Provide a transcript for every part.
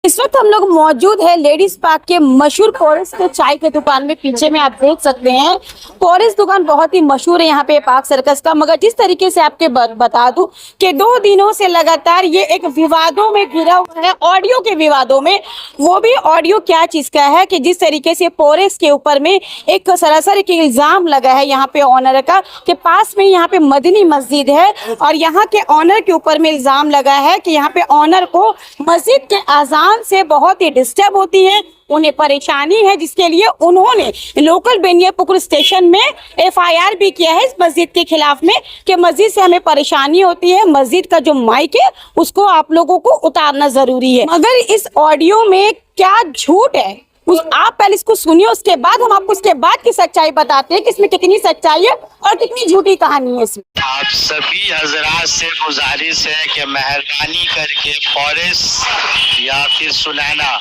इस वक्त हम लोग मौजूद है लेडीज पार्क के मशहूर पोरिस के चाय के दुकान में। पीछे में आप देख सकते हैं पोरिस दुकान बहुत ही मशहूर है यहाँ पे पार्क सर्कस का। मगर जिस तरीके से आपके बता दूं कि 2 दिनों से लगातार ये एक विवादों में घिरा हुआ है, ऑडियो के विवादों में। वो भी ऑडियो क्या चीज का है कि जिस तरीके से पोरिस के ऊपर में एक सरासर के इल्जाम लगा है यहाँ पे ऑनर का कि पास में यहाँ पे मदनी मस्जिद है और यहाँ के ऑनर के ऊपर में इल्जाम लगा है कि यहाँ पे ऑनर को मस्जिद के अजान से बहुत ही डिस्टर्ब होती है, उन्हें परेशानी है, जिसके लिए उन्होंने लोकल बेनियापुकुर स्टेशन में एफआईआर भी किया है इस मस्जिद के खिलाफ में कि मस्जिद से हमें परेशानी होती है, मस्जिद का जो माइक है उसको आप लोगों को उतारना जरूरी है। मगर इस ऑडियो में क्या झूठ है आप पहले इसको सुनिए, उसके बाद हम आपको इसके बाद की सच्चाई बताते हैं कि इसमें कितनी सच्चाई है और कितनी झूठी कहानी है इसमें। आप सभी हजरात से गुजारिश है कि मेहरबानी करके फॉरेस्ट या फिर सुनैना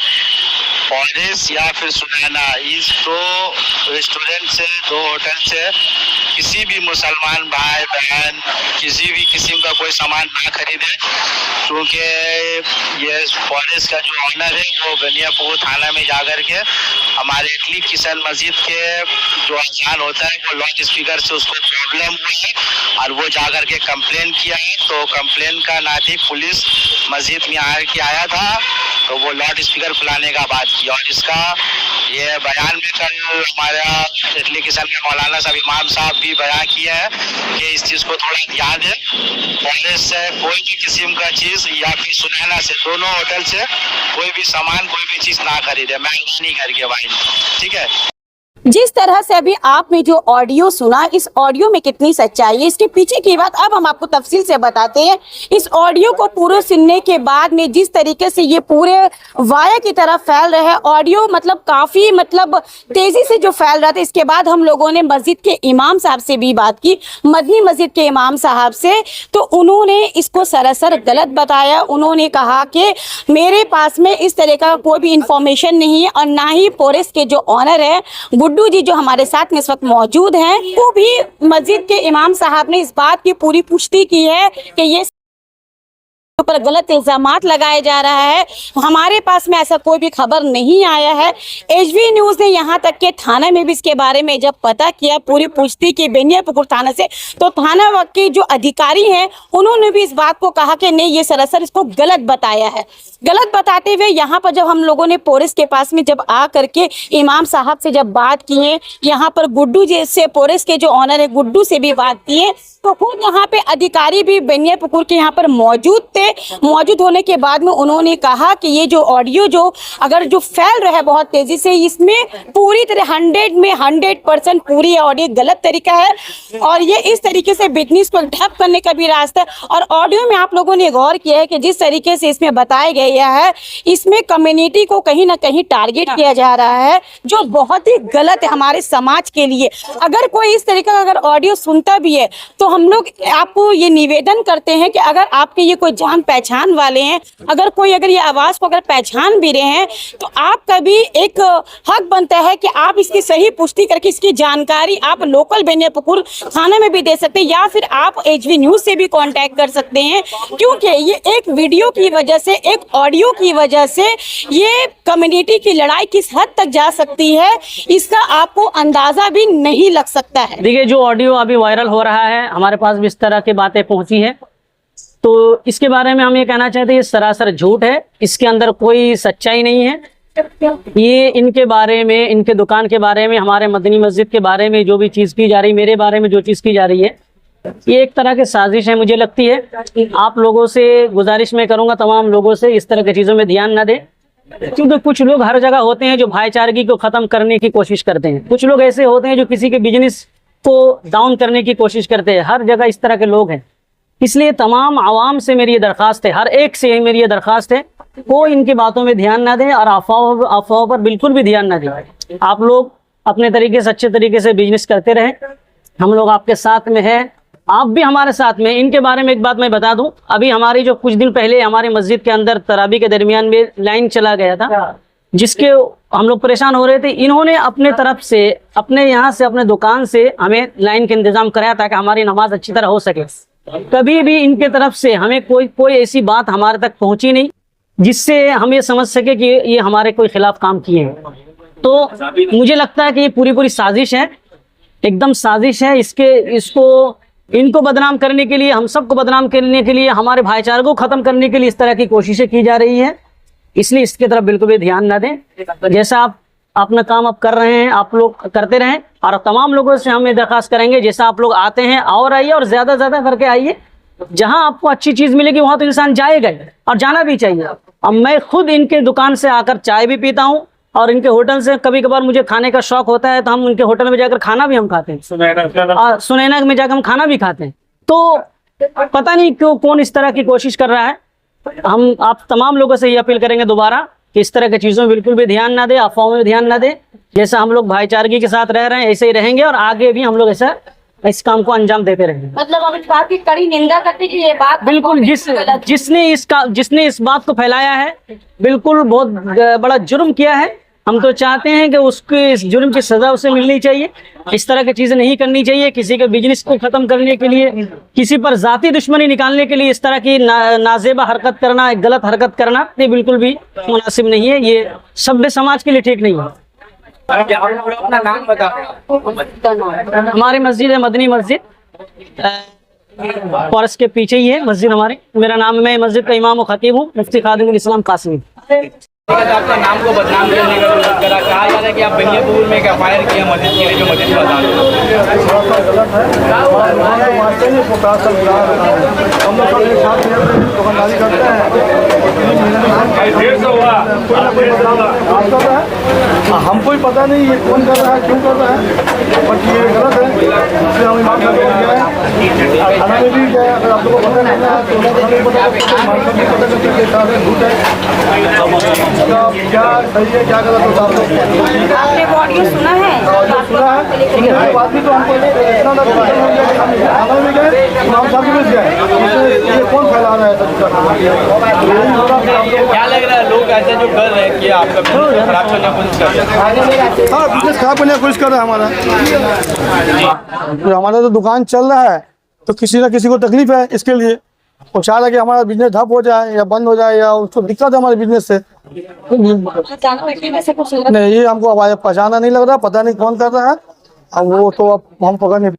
इस 2 रेस्टोरेंट से 2 होटल से किसी भी मुसलमान भाई बहन किसी भी किस्म का कोई सामान ना खरीदे, क्योंकि ये फॉरेस्ट का जो ऑनर है वो बेनियापुकुर थाना में जाकर के हमारे इटली किशन मस्जिद के जो अजान होता है वो लाउड स्पीकर से उसको प्रॉब्लम हुआ है और वो जाकर के कंप्लेन किया है। तो कंप्लेन का नाती पुलिस मस्जिद में आया था, तो वो लाउड स्पीकर खुलाने का बात किया और इसका ये बयान में कल हमारा इटली किशन के मौलाना साहब इमाम साहब भी बयान किया है कि इस चीज़ को थोड़ा ध्यान दें। फॉरेस्ट से कोई भी किस्म का चीज़ या फिर सुनैना से दोनों होटल से कोई भी सामान कोई भी चीज़ ना खरीदे, मेहरबानी करके भाई, ठीक है। जिस तरह से अभी आपने जो ऑडियो सुना, इस ऑडियो में कितनी सच्चाई है, इसके पीछे की बात अब हम आपको तफसील से बताते हैं। इस ऑडियो को पूरा सुनने के बाद में जिस तरीके से ये पूरे वाया की तरफ फैल रहा है ऑडियो, काफी तेजी से जो फैल रहा था। इसके बाद हम लोगों ने मस्जिद के इमाम साहब से भी बात की, मदनी मस्जिद के इमाम साहब से, तो उन्होंने इसको सरासर गलत बताया। उन्होंने कहा कि मेरे पास में इस तरह का कोई भी इंफॉर्मेशन नहीं है और ना ही पोरिस के जो ऑनर है गुड्डू जी जो हमारे साथ में इस वक्त मौजूद हैं, वो भी मस्जिद के इमाम साहब ने इस बात की पूरी पुष्टि की है कि ये पर गलत इल्जामात लगाए जा रहा है। हमारे पास में ऐसा कोई भी खबर नहीं आया है। एचवी न्यूज़ ने यहाँ तक के थाना में भी इसके बारे में जब पता किया, पूरी पुष्टि की बेनियापुकुर थाना से, तो थाना के जो अधिकारी हैं उन्होंने भी इस बात को कहा कि नहीं, ये सरासर इसको गलत बताया है। गलत बताते हुए यहाँ पर जब हम लोगों ने पोरिस के पास में जब आ करके इमाम साहब से जब बात की है, यहाँ पर गुड्डू जी से पोरिस के जो ऑनर है गुड्डू से भी बात की है, तो खुद यहाँ पे अधिकारी भी बेनियापुकुर के यहाँ पर मौजूद थे। मौजूद होने के बाद में उन्होंने कहा कि ये जो ऑडियो जो फैल रहा है बहुत तेजी से, इसमें पूरी तरह 100% पूरी ऑडियो गलत तरीका है और ये इस तरीके से बिजनेस को ठप करने का भी रास्ता है। और ऑडियो में आप लोगों ने गौर किया है कि जिस तरीके से इसमें बताया गया है, इसमें कम्युनिटी को कहीं ना कहीं टारगेट किया जा रहा है, जो बहुत ही गलत है हमारे समाज के लिए। अगर कोई इस तरीके का अगर ऑडियो सुनता भी है तो हम लोग आपको ये निवेदन करते हैं कि अगर आपके ये कोई जान पहचान वाले हैं, अगर ये आवाज को अगर पहचान भी रहे हैं, तो आपका भी एक हक बनता है कि आप इसकी सही पुष्टि करके इसकी जानकारी आप लोकल बेनियापुकुर थाना में भी दे सकते हैं या फिर आप एचवी न्यूज़ से भी कांटेक्ट कर सकते हैं, क्योंकि ये एक वीडियो की वजह से, एक ऑडियो की वजह से ये कम्युनिटी की लड़ाई किस हद तक जा सकती है इसका आपको अंदाजा भी नहीं लग सकता है। देखिए, जो ऑडियो अभी वायरल हो रहा है, हमारे पास भी इस तरह की बातें पहुंची है, तो इसके बारे में हम ये कहना चाहते हैं ये सरासर झूठ है, इसके अंदर कोई सच्चाई नहीं है। ये इनके बारे में, इनके दुकान के बारे में, हमारे मदनी मस्जिद के बारे में जो भी चीज़ की जा रही, मेरे बारे में जो चीज़ की जा रही है, ये एक तरह की साजिश है। मुझे लगती है आप लोगों से गुजारिश मैं करूँगा, तमाम लोगों से इस तरह की चीज़ों में ध्यान न दें, क्योंकि कुछ लोग हर जगह होते हैं जो भाईचारगी को ख़त्म करने की कोशिश करते हैं। कुछ लोग ऐसे होते हैं जो किसी के बिजनेस को डाउन करने की कोशिश करते हैं। हर जगह इस तरह के लोग हैं। इसलिए तमाम आवाम से मेरी ये दरख्वास्त है, हर एक से मेरी ये दरख्वास्त है, वो इनकी बातों में ध्यान ना दें और अफवाहों पर बिल्कुल भी ध्यान ना दें। आप लोग अपने तरीके से, अच्छे तरीके से बिजनेस करते रहें, हम लोग आपके साथ में हैं, आप भी हमारे साथ में। इनके बारे में एक बात मैं बता दूं, अभी हमारी जो कुछ दिन पहले हमारी मस्जिद के अंदर तरावी के दरमियान में लाइन चला गया था, जिसके हम लोग परेशान हो रहे थे। इन्होंने अपने तरफ से, अपने यहाँ से, अपने दुकान से हमें लाइन का इंतजाम कराया ताकि हमारी नमाज अच्छी तरह हो सके। कभी भी इनके तरफ से हमें कोई ऐसी बात हमारे तक पहुंची नहीं। जिससे हम ये समझ सके कि ये हमारे कोई खिलाफ काम किए हैं। तो मुझे लगता है कि ये पूरी साजिश है, एकदम साजिश है। इनको बदनाम करने के लिए, हम सबको बदनाम करने के लिए, हमारे भाईचारे को खत्म करने के लिए इस तरह की कोशिशें की जा रही है। इसलिए इसकी तरफ बिल्कुल भी ध्यान ना दें। जैसा आप अपना काम आप कर रहे हैं, आप लोग करते रहें। और तमाम लोगों से हम ये दरख्वास्त करेंगे, जैसा आप लोग आते हैं और आइए, और ज़्यादा करके आइए। जहां आपको अच्छी चीज़ मिलेगी वहां तो इंसान जाएगा ही, और जाना भी चाहिए। अब मैं खुद इनके दुकान से आकर चाय भी पीता हूँ, और इनके होटल से कभी कभार मुझे खाने का शौक होता है तो हम उनके होटल में जाकर खाना भी हम खाते हैं, सुनैना में जाकर हम खाना भी खाते हैं। तो पता नहीं क्यों कौन इस तरह की कोशिश कर रहा है। हम आप तमाम लोगों से ये अपील करेंगे दोबारा कि इस तरह की चीज़ों में बिल्कुल भी ध्यान ना दे, अफवाहों में ध्यान ना दे। जैसा हम लोग भाईचारगी के साथ रह रहे हैं ऐसे ही रहेंगे, और आगे भी हम लोग ऐसा इस काम को अंजाम देते रहेंगे। मतलब हम इस बात की कड़ी निंदा करते हैं कि ये बात बिल्कुल जिसने इस बात को फैलाया है, बिल्कुल बहुत बड़ा जुर्म किया है। हम तो चाहते हैं कि उसके इस जुर्म की सजा उसे मिलनी चाहिए। इस तरह की चीजें नहीं करनी चाहिए। किसी के बिजनेस को खत्म करने के लिए, किसी पर जाती दुश्मनी निकालने के लिए इस तरह की नाजेबा हरकत करना, गलत हरकत करना, ये बिल्कुल भी मुनासिब नहीं है। ये सभ्य समाज के लिए ठीक नहीं है। अपना नाम बताओ। हमारी मस्जिद है मदनी मस्जिद, फॉरेस्ट के पीछे ही है मस्जिद हमारी। मेरा नाम, मैं मस्जिद का इमाम और खतीब हूँ, मुफ्ती खादिमुल इस्लाम कासिमी। आपका नाम को बदनाम करने का कोशिश करा, कहा जा रहा है कि आप बनियापुर में क्या फायर किया मस्जिद के लिए, जो मस्जिद बता हम लोग सब एक साथ दुकानदारी करते हैं। हमको ही पता नहीं ये कौन कर रहा है, क्यों कर रहा है, बट ये गलत है। इसलिए हम इमाम साहब को गए, थाना में भी गए। अगर आप लोगों को पता नहीं है तो उन्हें नहीं पता झूठ है, क्या सही है क्या गलत होता है। आपने वो ऑडियो सुना है? सुना है, बात भी तो हमको इतना थाना में गए, इमाम साहब भी मिल गए। ये कौन फैला रहा है क्या लग रहा है लोग ऐसे जो कर रहे हैं कि आपका बिजनेस खराब करने की कोशिश कर रहे हैं? हाँ, बिजनेस खराब करने की कोशिश कर रहा है हमारा। तो हमारा तो दुकान चल रहा है तो किसी ना किसी को तकलीफ है, इसके लिए वो चाह रहा है कि हमारा बिजनेस ठप हो जाए या बंद हो जाए, या उसको दिक्कत है हमारे बिजनेस से। नहीं, ये हमको पहचाना नहीं लग रहा, पता नहीं कौन कर रहा है। अब वो तो अब हम पकड़ नहीं